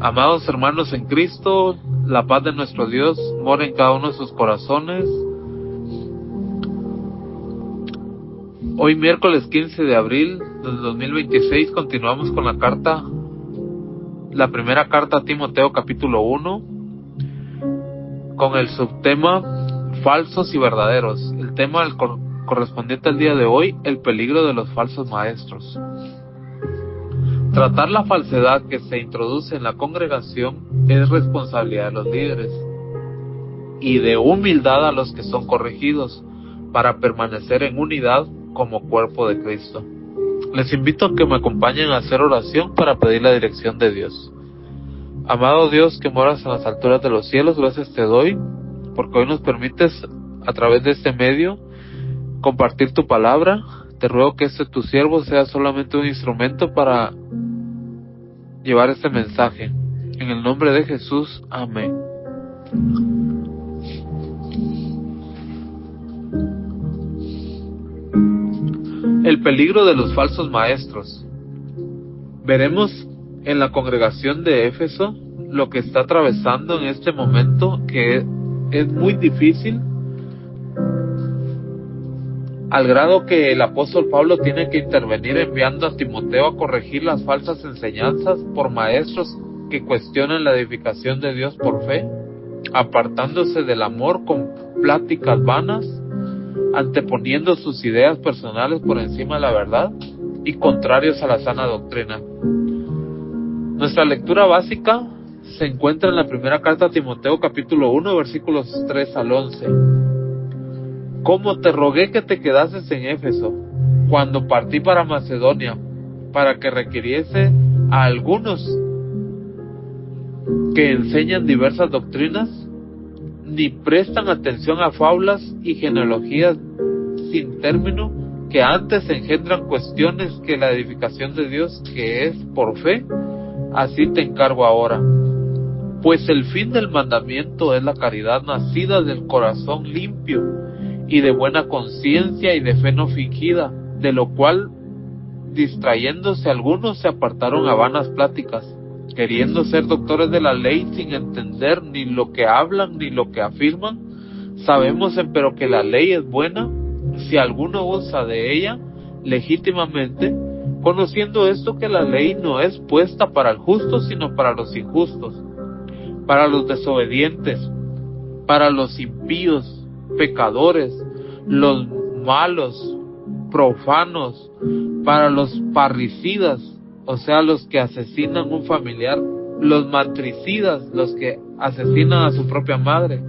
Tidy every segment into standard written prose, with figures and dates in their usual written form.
Amados hermanos en Cristo, la paz de nuestro Dios mora en cada uno de sus corazones. Hoy miércoles 15 de abril del 2026 continuamos con la primera carta a Timoteo capítulo 1, con el subtema falsos y verdaderos. El tema correspondiente al día de hoy, el peligro de los falsos maestros. Tratar la falsedad que se introduce en la congregación es responsabilidad de los líderes y de humildad a los que son corregidos para permanecer en unidad como cuerpo de Cristo. Les invito a que me acompañen a hacer oración para pedir la dirección de Dios. Amado Dios que moras en las alturas de los cielos, gracias te doy porque hoy nos permites a través de este medio compartir tu palabra. Te ruego que tu siervo sea solamente un instrumento para llevar este mensaje. En el nombre de Jesús, amén. El peligro de los falsos maestros. Veremos en la congregación de Éfeso lo que está atravesando en este momento, que es muy difícil, al grado que el apóstol Pablo tiene que intervenir enviando a Timoteo a corregir las falsas enseñanzas por maestros que cuestionan la edificación de Dios por fe, apartándose del amor con pláticas vanas, anteponiendo sus ideas personales por encima de la verdad y contrarios a la sana doctrina. Nuestra lectura básica se encuentra en la primera carta a Timoteo capítulo 1 versículos 3 al 11. Como te rogué que te quedases en Éfeso cuando partí para Macedonia, para que requiriese a algunos que enseñan diversas doctrinas, ni prestan atención a fábulas y genealogías sin término, que antes engendran cuestiones que la edificación de Dios, que es por fe. Así te encargo ahora. Pues el fin del mandamiento es la caridad nacida del corazón limpio y de buena conciencia y de fe no fingida, de lo cual, distrayéndose algunos, se apartaron a vanas pláticas, queriendo ser doctores de la ley sin entender ni lo que hablan ni lo que afirman. Sabemos empero que la ley es buena si alguno usa de ella legítimamente, conociendo esto, que la ley no es puesta para el justo sino para los injustos, para los desobedientes, para los impíos, pecadores, los malos, profanos, para los parricidas, o sea, los que asesinan un familiar, los matricidas, los que asesinan a su propia madre,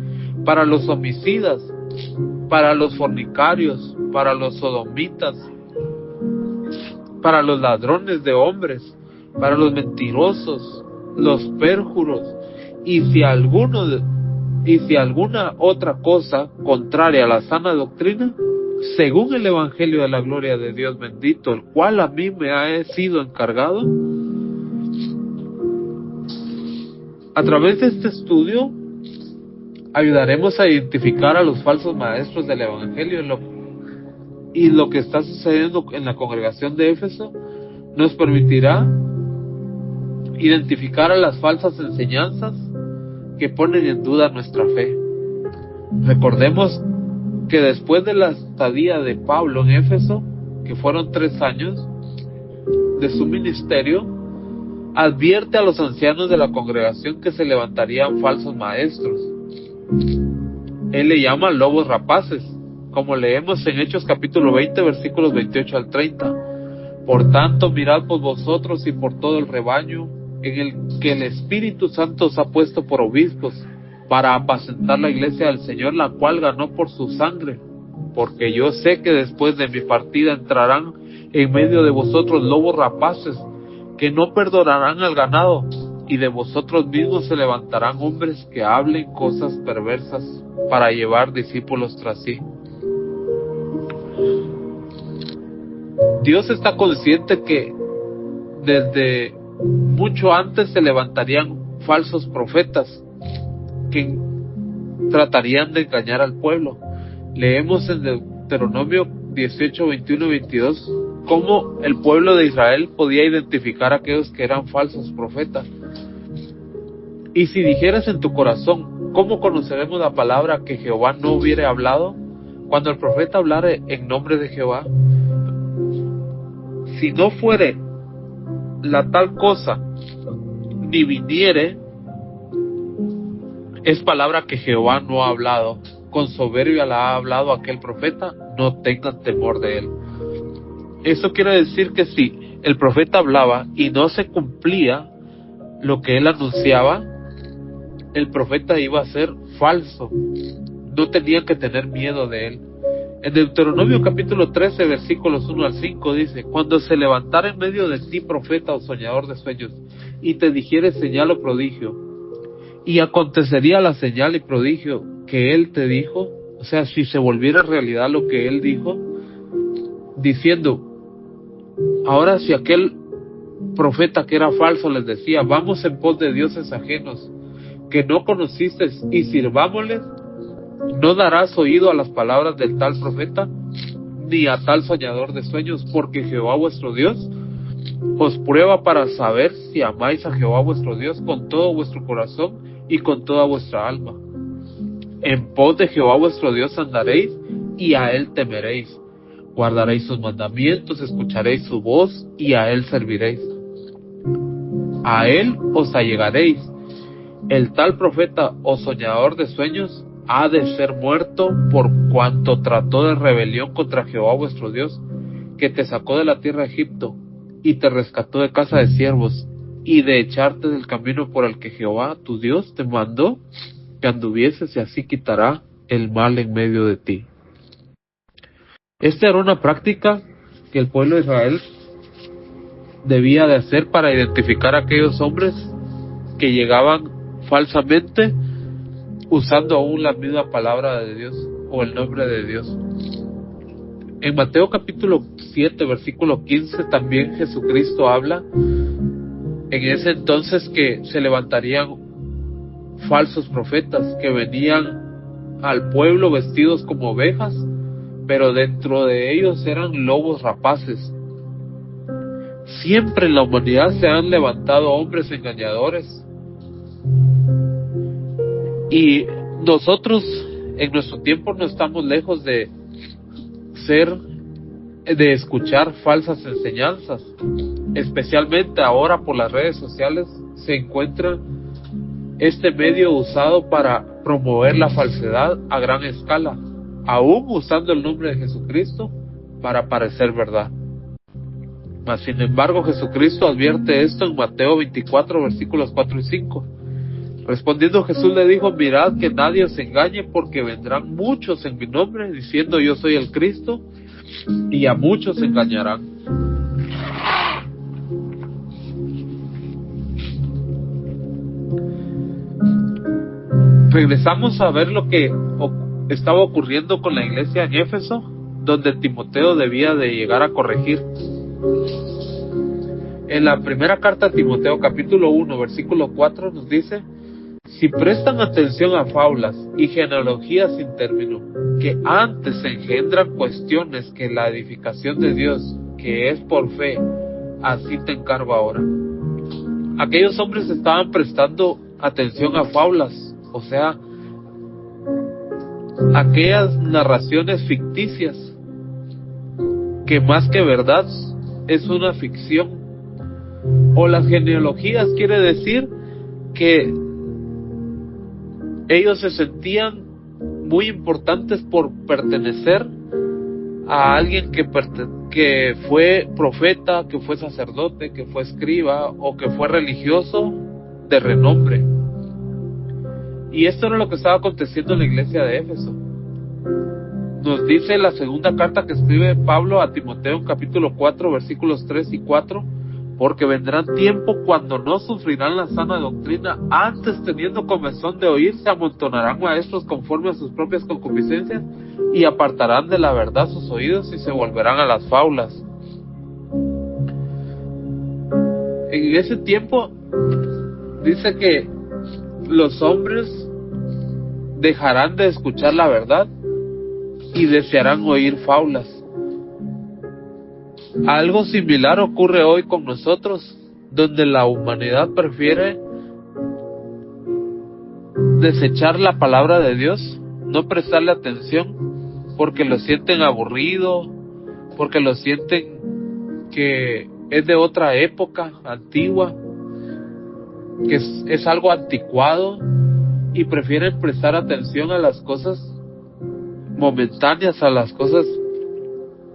para los homicidas, para los fornicarios, para los sodomitas, para los ladrones de hombres, para los mentirosos, los pérjuros, y si alguna otra cosa contraria a la sana doctrina, según el evangelio de la gloria de Dios bendito, el cual a mí me ha sido encargado. A través de este estudio ayudaremos a identificar a los falsos maestros del evangelio, y lo que está sucediendo en la congregación de Éfeso nos permitirá identificar a las falsas enseñanzas que ponen en duda nuestra fe. Recordemos que después de la estadía de Pablo en Éfeso, que fueron 3 años de su ministerio, advierte a los ancianos de la congregación que se levantarían falsos maestros. Él le llama lobos rapaces, como leemos en Hechos capítulo 20 versículos 28 al 30. Por tanto, mirad por vosotros y por todo el rebaño en el que el Espíritu Santo os ha puesto por obispos, para apacentar la iglesia del Señor, la cual ganó por su sangre. Porque yo sé que después de mi partida entrarán en medio de vosotros lobos rapaces, que no perdonarán al ganado, y de vosotros mismos se levantarán hombres que hablen cosas perversas para llevar discípulos tras sí. Dios está consciente que desde mucho antes se levantarían falsos profetas que tratarían de engañar al pueblo. Leemos en Deuteronomio 18, 21 y 22 cómo el pueblo de Israel podía identificar a aquellos que eran falsos profetas. Y si dijeras en tu corazón, ¿cómo conoceremos la palabra que Jehová no hubiere hablado? Cuando el profeta hablare en nombre de Jehová, si no fuere la tal cosa, ni viniere, es palabra que Jehová no ha hablado. Con soberbia la ha hablado aquel profeta, no tengan temor de él. Eso quiere decir que si el profeta hablaba y no se cumplía lo que él anunciaba, el profeta iba a ser falso. No tenían que tener miedo de él. En Deuteronomio capítulo 13, versículos 1 al 5 dice: cuando se levantara en medio de ti profeta o soñador de sueños, y te dijere señal o prodigio, y acontecería la señal y prodigio que él te dijo, o sea, si se volviera realidad lo que él dijo, diciendo, ahora si aquel profeta que era falso les decía, vamos en pos de dioses ajenos que no conociste y sirvámosles, no darás oído a las palabras del tal profeta, ni a tal soñador de sueños, porque Jehová vuestro Dios os prueba para saber si amáis a Jehová vuestro Dios con todo vuestro corazón y con toda vuestra alma. En pos de Jehová vuestro Dios andaréis, y a él temeréis. Guardaréis sus mandamientos, escucharéis su voz, y a él serviréis. A él os allegaréis. El tal profeta o soñador de sueños ha de ser muerto por cuanto trató de rebelión contra Jehová vuestro Dios, que te sacó de la tierra de Egipto, y te rescató de casa de siervos, y de echarte del camino por el que Jehová tu Dios te mandó que anduvieses, y así quitará el mal en medio de ti. Esta era una práctica que el pueblo de Israel debía de hacer para identificar a aquellos hombres que llegaban falsamente usando aún la misma palabra de Dios o el nombre de Dios. En Mateo capítulo 7 versículo 15 también Jesucristo habla en ese entonces que se levantarían falsos profetas que venían al pueblo vestidos como ovejas, pero dentro de ellos eran lobos rapaces. Siempre en la humanidad se han levantado hombres engañadores, y nosotros en nuestro tiempo no estamos lejos de escuchar falsas enseñanzas. Especialmente ahora por las redes sociales se encuentra este medio usado para promover la falsedad a gran escala, aún usando el nombre de Jesucristo para parecer verdad. Mas sin embargo Jesucristo advierte esto en Mateo 24 versículos 4 y 5. Respondiendo Jesús le dijo: mirad que nadie os engañe, porque vendrán muchos en mi nombre diciendo yo soy el Cristo, y a muchos engañarán. Regresamos a ver lo que estaba ocurriendo con la iglesia en Éfeso, donde Timoteo debía de llegar a corregir. En la primera carta a Timoteo capítulo 1 versículo 4 nos dice: si prestan atención a fábulas y genealogías sin término, que antes engendran cuestiones que la edificación de Dios, que es por fe, así te encargo ahora. Aquellos hombres estaban prestando atención a fábulas, o sea, aquellas narraciones ficticias, que más que verdad es una ficción. O las genealogías quiere decir que ellos se sentían muy importantes por pertenecer a alguien que fue profeta, que fue sacerdote, que fue escriba o que fue religioso de renombre. Y esto era lo que estaba aconteciendo en la iglesia de Éfeso. Nos dice la segunda carta que escribe Pablo a Timoteo en capítulo 4 versículos 3 y 4: porque vendrán tiempo cuando no sufrirán la sana doctrina, antes teniendo comezón de oír, se amontonarán maestros conforme a sus propias concupiscencias, y apartarán de la verdad sus oídos y se volverán a las fábulas. En ese tiempo dice que los hombres dejarán de escuchar la verdad y desearán oír fábulas. Algo similar ocurre hoy con nosotros, donde la humanidad prefiere desechar la palabra de Dios, no prestarle atención porque lo sienten aburrido, porque lo sienten que es de otra época antigua, que es algo anticuado, y prefieren prestar atención a las cosas momentáneas, a las cosas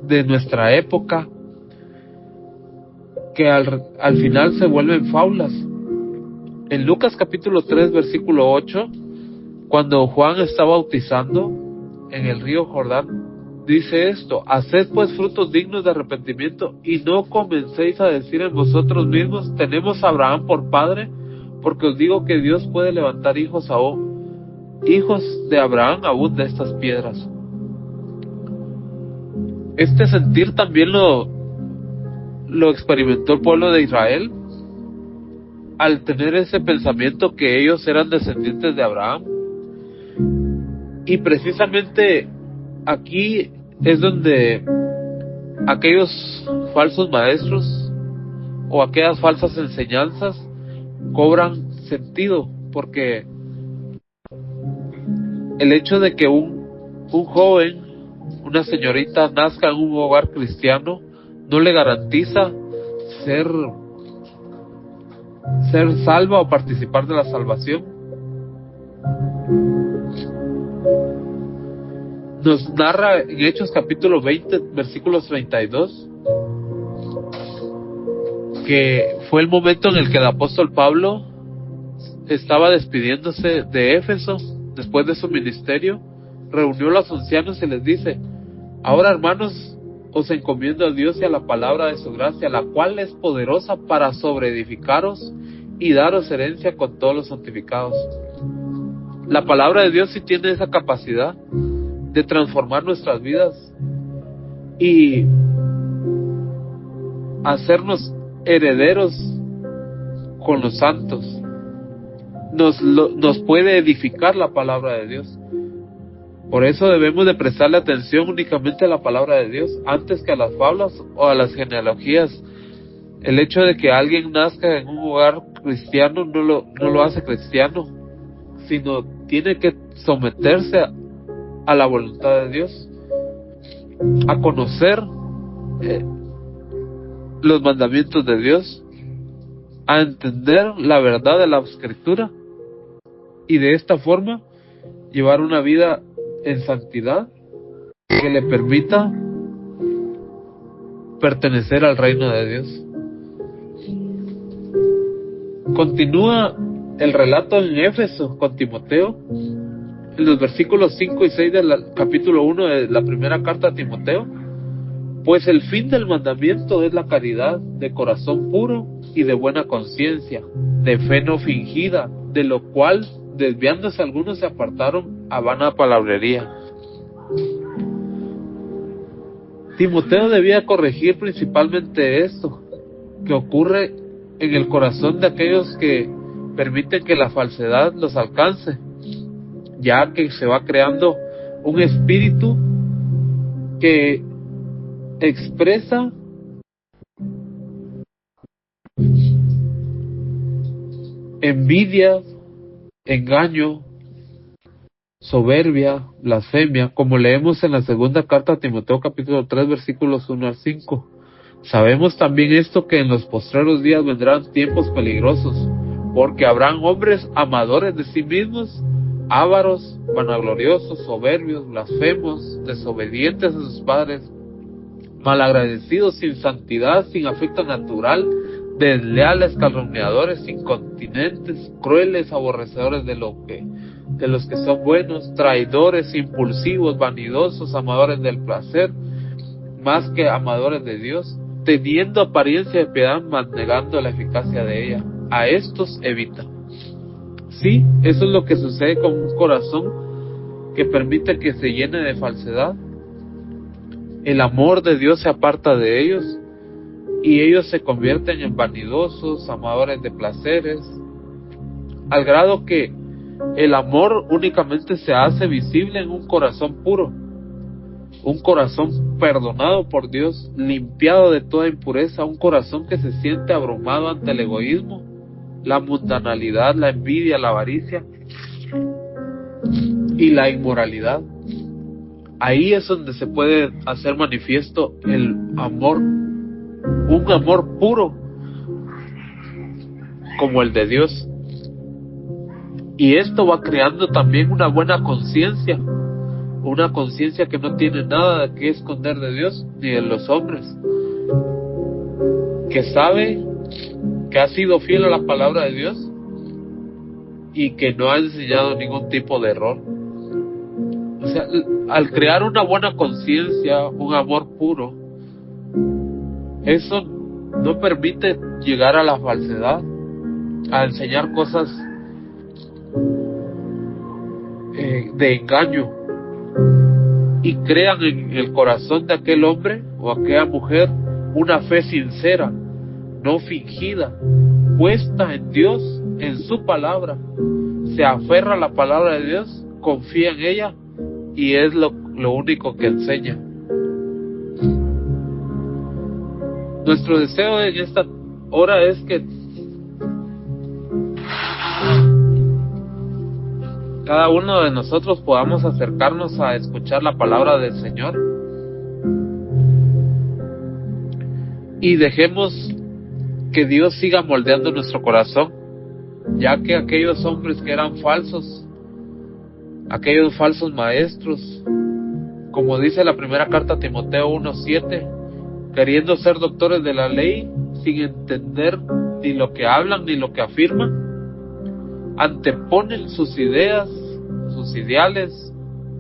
de nuestra época, que al final se vuelven fábulas. En Lucas capítulo 3 versículo 8, cuando Juan está bautizando en el río Jordán, dice esto: haced pues frutos dignos de arrepentimiento, y no comencéis a decir en vosotros mismos, tenemos a Abraham por padre, porque os digo que Dios puede levantar hijos de Abraham aún de estas piedras. Este sentir también lo experimentó el pueblo de Israel al tener ese pensamiento que ellos eran descendientes de Abraham. Y precisamente aquí es donde aquellos falsos maestros o aquellas falsas enseñanzas cobran sentido, porque el hecho de que un joven, una señorita nazca en un hogar cristiano no le garantiza ser salva o participar de la salvación. Nos narra en Hechos capítulo 20 versículos 32 que fue el momento en el que el apóstol Pablo estaba despidiéndose de Éfeso después de su ministerio. Reunió a los ancianos y les dice: ahora, hermanos, os encomiendo a Dios y a la palabra de su gracia, la cual es poderosa para sobreedificaros y daros herencia con todos los santificados. La palabra de Dios sí tiene esa capacidad de transformar nuestras vidas y hacernos herederos con los santos. Nos puede edificar la palabra de Dios. Por eso debemos de prestarle atención únicamente a la palabra de Dios, antes que a las fábulas o a las genealogías. El hecho de que alguien nazca en un hogar cristiano no lo hace cristiano, sino tiene que someterse a la voluntad de Dios, a conocer los mandamientos de Dios, a entender la verdad de la Escritura, y de esta forma llevar una vida en santidad que le permita pertenecer al reino de Dios. Continúa el relato en Éfeso con Timoteo, en los versículos 5 y 6 del capítulo 1 de la primera carta a Timoteo. Pues el fin del mandamiento es la caridad, de corazón puro y de buena conciencia, de fe no fingida, de lo cual, desviándose algunos, se apartaron a vana palabrería. Timoteo debía corregir principalmente esto, que ocurre en el corazón de aquellos que permiten que la falsedad los alcance, ya que se va creando un espíritu que expresa envidia, engaño, soberbia, blasfemia, como leemos en la segunda carta a Timoteo capítulo 3 versículos 1 al 5. Sabemos también esto, que en los postreros días vendrán tiempos peligrosos, porque habrán hombres amadores de sí mismos, ávaros, vanagloriosos, soberbios, blasfemos, desobedientes a sus padres, malagradecidos, sin santidad, sin afecto natural, desleales, calumniadores, incontinentes, crueles, aborrecedores de los que son buenos, traidores, impulsivos, vanidosos, amadores del placer más que amadores de Dios, teniendo apariencia de piedad, mas negando la eficacia de ella. A estos evita. Sí, eso es lo que sucede con un corazón que permite que se llene de falsedad. El amor de Dios se aparta de ellos y ellos se convierten en vanidosos, amadores de placeres, al grado que el amor únicamente se hace visible en un corazón puro, un corazón perdonado por Dios, limpiado de toda impureza, un corazón que se siente abrumado ante el egoísmo, la mundanalidad, la envidia, la avaricia, y la inmoralidad. Ahí es donde se puede hacer manifiesto el amor, un amor puro como el de Dios. Y esto va creando también una buena conciencia, una conciencia que no tiene nada que esconder de Dios ni de los hombres, que sabe que ha sido fiel a la palabra de Dios y que no ha enseñado ningún tipo de error. O sea, al crear una buena conciencia, un amor puro, eso no permite llegar a la falsedad, a enseñar cosas de engaño, y crean en el corazón de aquel hombre o aquella mujer una fe sincera, no fingida, puesta en Dios, en su palabra. Se aferra a la palabra de Dios, confía en ella y es lo único que enseña. Nuestro deseo en esta hora es que cada uno de nosotros podamos acercarnos a escuchar la palabra del Señor y dejemos que Dios siga moldeando nuestro corazón, ya que aquellos hombres que eran falsos, aquellos falsos maestros, como dice la primera carta a Timoteo 1:7, queriendo ser doctores de la ley, sin entender ni lo que hablan ni lo que afirman, anteponen sus ideas, sus ideales,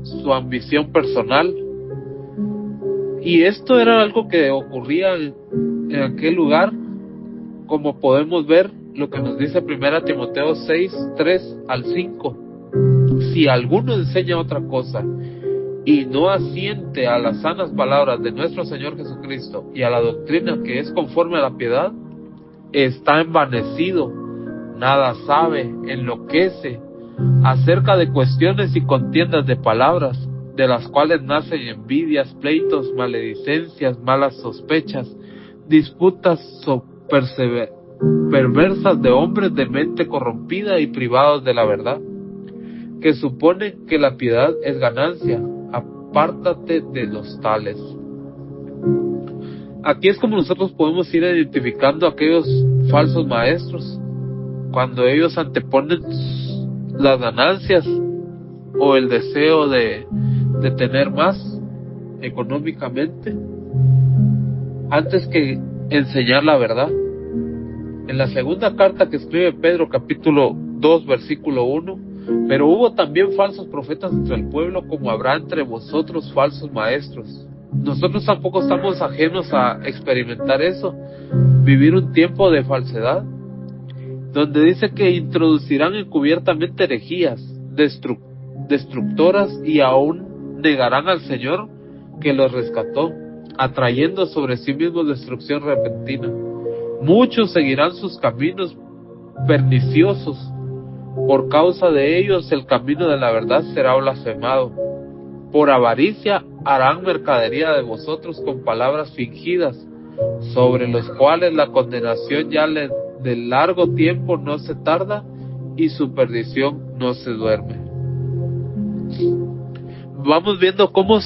su ambición personal. Y esto era algo que ocurría en aquel lugar, como podemos ver lo que nos dice 1 Timoteo 6:3-5. Si alguno enseña otra cosa y no asiente a las sanas palabras de nuestro Señor Jesucristo y a la doctrina que es conforme a la piedad, está envanecido, nada sabe, enloquece, acerca de cuestiones y contiendas de palabras, de las cuales nacen envidias, pleitos, maledicencias, malas sospechas, disputas perversas de hombres de mente corrompida y privados de la verdad, que suponen que la piedad es ganancia. Apártate de los tales. Aquí es como nosotros podemos ir identificando a aquellos falsos maestros, cuando ellos anteponen las ganancias o el deseo de tener más económicamente antes que enseñar la verdad. En la segunda carta que escribe Pedro, capítulo 2, versículo 1, pero hubo también falsos profetas entre el pueblo, como habrá entre vosotros falsos maestros. Nosotros tampoco estamos ajenos a experimentar eso, vivir un tiempo de falsedad, donde dice que introducirán encubiertamente herejías destructoras y aún negarán al Señor que los rescató, atrayendo sobre sí mismos destrucción repentina. Muchos seguirán sus caminos perniciosos. Por causa de ellos el camino de la verdad será blasfemado. Por avaricia harán mercadería de vosotros con palabras fingidas, sobre los cuales la condenación ya de largo tiempo no se tarda y su perdición no se duerme. Vamos viendo cómo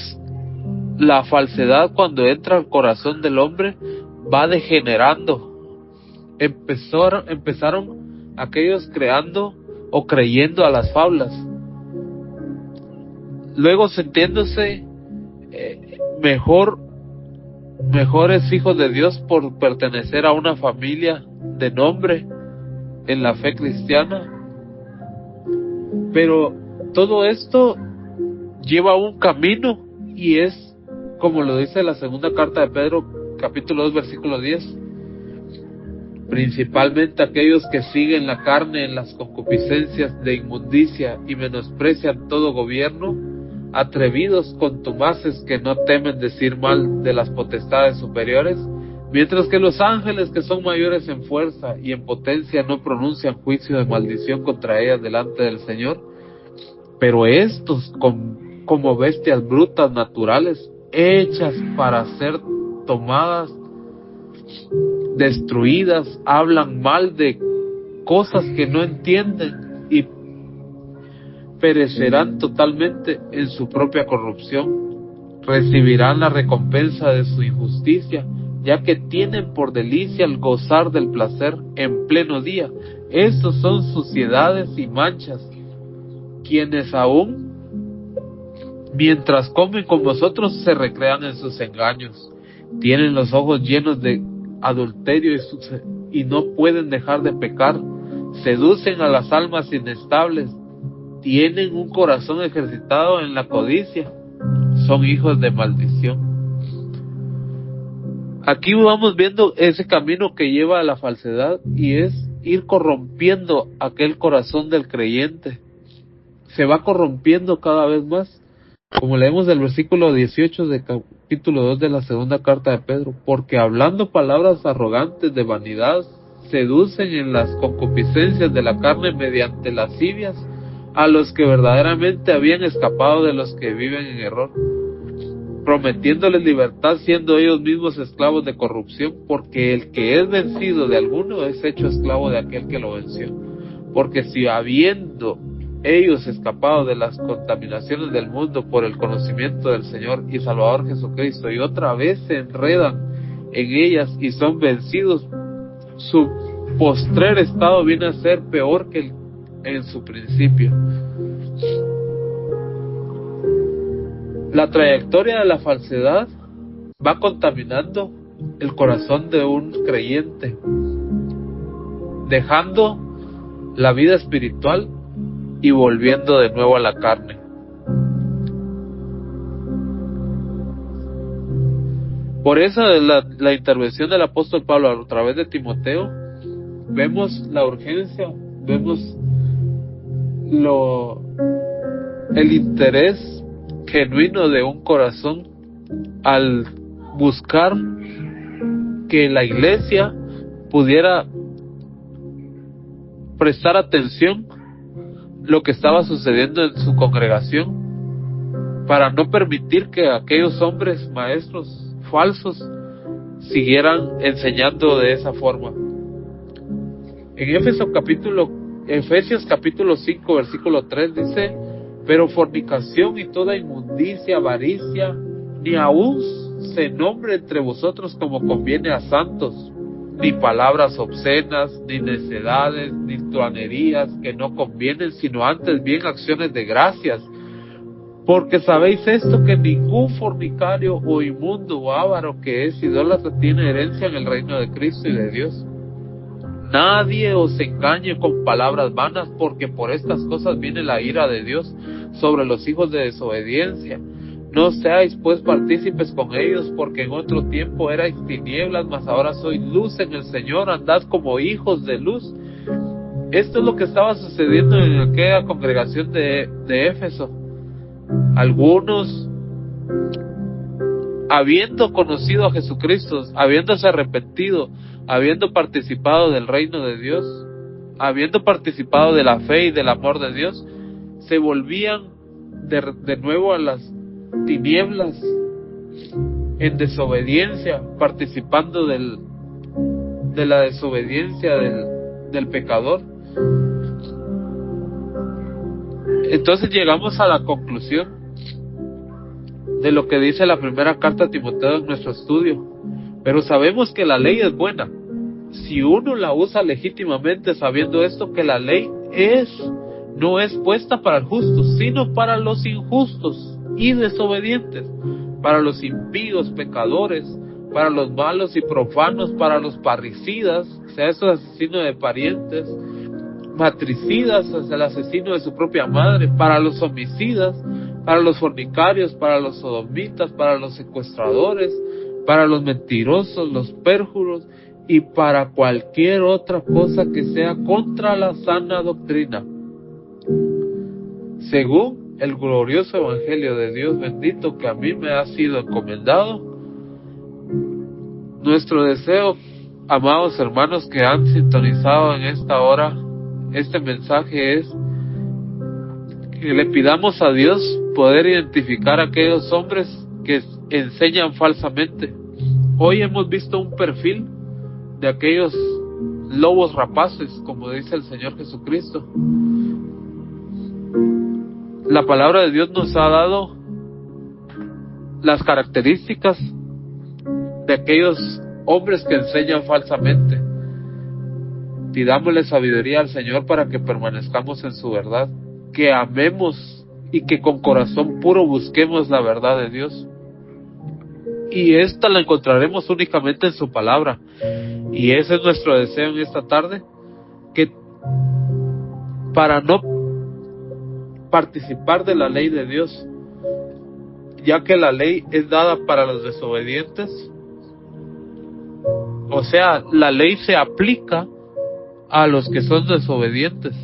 la falsedad, cuando entra al corazón del hombre, va degenerando. Empezaron aquellos creando o creyendo a las fábulas, luego sintiéndose mejores hijos de Dios por pertenecer a una familia de nombre en la fe cristiana. Pero todo esto lleva un camino, y es como lo dice la segunda carta de Pedro, capítulo 2, versículo 10. Principalmente aquellos que siguen la carne en las concupiscencias de inmundicia y menosprecian todo gobierno, atrevidos contumaces que no temen decir mal de las potestades superiores, mientras que los ángeles, que son mayores en fuerza y en potencia, no pronuncian juicio de maldición contra ellas delante del Señor. Pero estos, como bestias brutas naturales, hechas para ser tomadas, destruidas, hablan mal de cosas que no entienden y perecerán totalmente en su propia corrupción. Recibirán la recompensa de su injusticia, ya que tienen por delicia el gozar del placer en pleno día. Estos son suciedades y manchas, quienes aún, mientras comen con vosotros, se recrean en sus engaños. Tienen los ojos llenos de adulterio y no pueden dejar de pecar. Seducen a las almas inestables. Tienen un corazón ejercitado en la codicia. Son hijos de maldición. Aquí vamos viendo ese camino que lleva a la falsedad, y es ir corrompiendo aquel corazón del creyente. Se va corrompiendo cada vez más. Como leemos del versículo 18 de capítulo 2 de la segunda carta de Pedro, porque hablando palabras arrogantes de vanidad, seducen en las concupiscencias de la carne mediante lascivias a los que verdaderamente habían escapado de los que viven en error, prometiéndoles libertad, siendo ellos mismos esclavos de corrupción, porque el que es vencido de alguno es hecho esclavo de aquel que lo venció. Porque si habiendo ellos escapado de las contaminaciones del mundo por el conocimiento del Señor y Salvador Jesucristo, y otra vez se enredan en ellas y son vencidos, su postrer estado viene a ser peor que en su principio. La trayectoria de la falsedad va contaminando el corazón de un creyente, dejando la vida espiritual y volviendo de nuevo a la carne. Por eso la intervención del apóstol Pablo a través de Timoteo, vemos la urgencia, vemos el interés genuino de un corazón al buscar que la iglesia pudiera prestar atención lo que estaba sucediendo en su congregación, para no permitir que aquellos hombres maestros falsos siguieran enseñando de esa forma. En Efesios capítulo 5 versículo 3 dice: pero fornicación y toda inmundicia, avaricia, ni aun se nombre entre vosotros como conviene a santos, ni palabras obscenas, ni necedades, ni truanerías que no convienen, sino antes bien acciones de gracias. Porque sabéis esto, que ningún fornicario o inmundo o avaro que es idólatra tiene herencia en el reino de Cristo y de Dios. Nadie os engañe con palabras vanas, porque por estas cosas viene la ira de Dios sobre los hijos de desobediencia. No seáis pues partícipes con ellos, porque en otro tiempo erais tinieblas, mas ahora sois luz en el Señor, andad como hijos de luz. Esto es lo que estaba sucediendo en aquella congregación de Éfeso. Algunos, habiendo conocido a Jesucristo, habiéndose arrepentido, habiendo participado del reino de Dios, habiendo participado de la fe y del amor de Dios, se volvían de nuevo a las tinieblas en desobediencia, participando de la desobediencia del pecador. Entonces llegamos a la conclusión de lo que dice la primera carta a Timoteo en nuestro estudio. Pero sabemos que la ley es buena si uno la usa legítimamente, sabiendo esto, que la ley no es puesta para el justo, sino para los injustos y desobedientes, para los impíos, pecadores, para los malos y profanos, para los parricidas, o sea, esos asesinos de parientes, matricidas, o sea, el asesino de su propia madre, para los homicidas, para los fornicarios, para los sodomitas, para los secuestradores, para los mentirosos, los pérjuros, y para cualquier otra cosa que sea contra la sana doctrina, según el glorioso evangelio de Dios bendito que a mí me ha sido encomendado. Nuestro deseo, amados hermanos que han sintonizado en esta hora este mensaje, es que le pidamos a Dios poder identificar a aquellos hombres que enseñan falsamente. Hoy hemos visto un perfil de aquellos lobos rapaces, como dice el Señor Jesucristo, la palabra de Dios nos ha dado las características de aquellos hombres que enseñan falsamente. Pidámosle sabiduría al Señor para que permanezcamos en su verdad, que amemos y que con corazón puro busquemos la verdad de Dios. Y esta la encontraremos únicamente en su palabra. Y ese es nuestro deseo en esta tarde, que para no participar de la ley de Dios, ya que la ley es dada para los desobedientes, o sea, la ley se aplica a los que son desobedientes,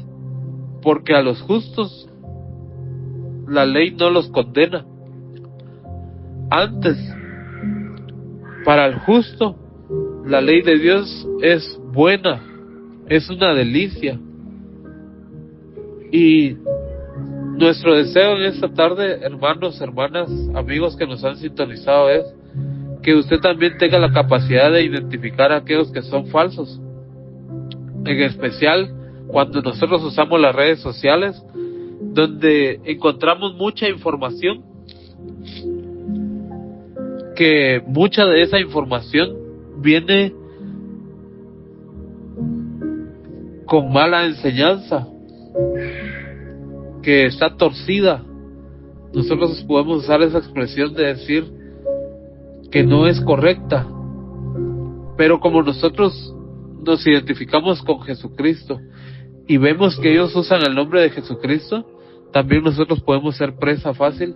porque a los justos la ley no los condena. Antes, para el justo, la ley de Dios es buena, es una delicia. Y nuestro deseo en esta tarde, hermanos, hermanas, amigos que nos han sintonizado, es que usted también tenga la capacidad de identificar a aquellos que son falsos. En especial cuando nosotros usamos las redes sociales, donde encontramos mucha información, que mucha de esa información viene con mala enseñanza, que está torcida. Nosotros podemos usar esa expresión de decir que no es correcta, pero como nosotros nos identificamos con Jesucristo y vemos que ellos usan el nombre de Jesucristo, también nosotros podemos ser presa fácil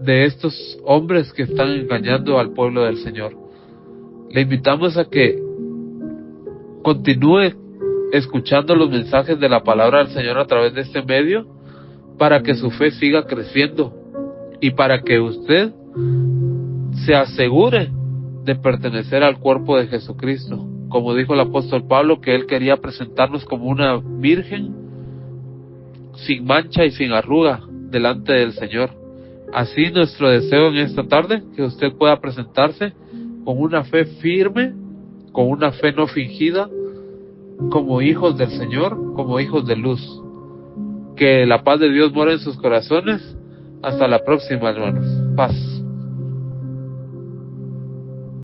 de estos hombres que están engañando al pueblo del Señor. Le invitamos a que continúe escuchando los mensajes de la palabra del Señor a través de este medio, para que su fe siga creciendo y para que usted se asegure de pertenecer al cuerpo de Jesucristo. Como dijo el apóstol Pablo, que él quería presentarnos como una virgen sin mancha y sin arruga delante del Señor. Así nuestro deseo en esta tarde, que usted pueda presentarse con una fe firme, con una fe no fingida, como hijos del Señor, como hijos de luz. Que la paz de Dios mora en sus corazones. Hasta la próxima, hermanos. Paz.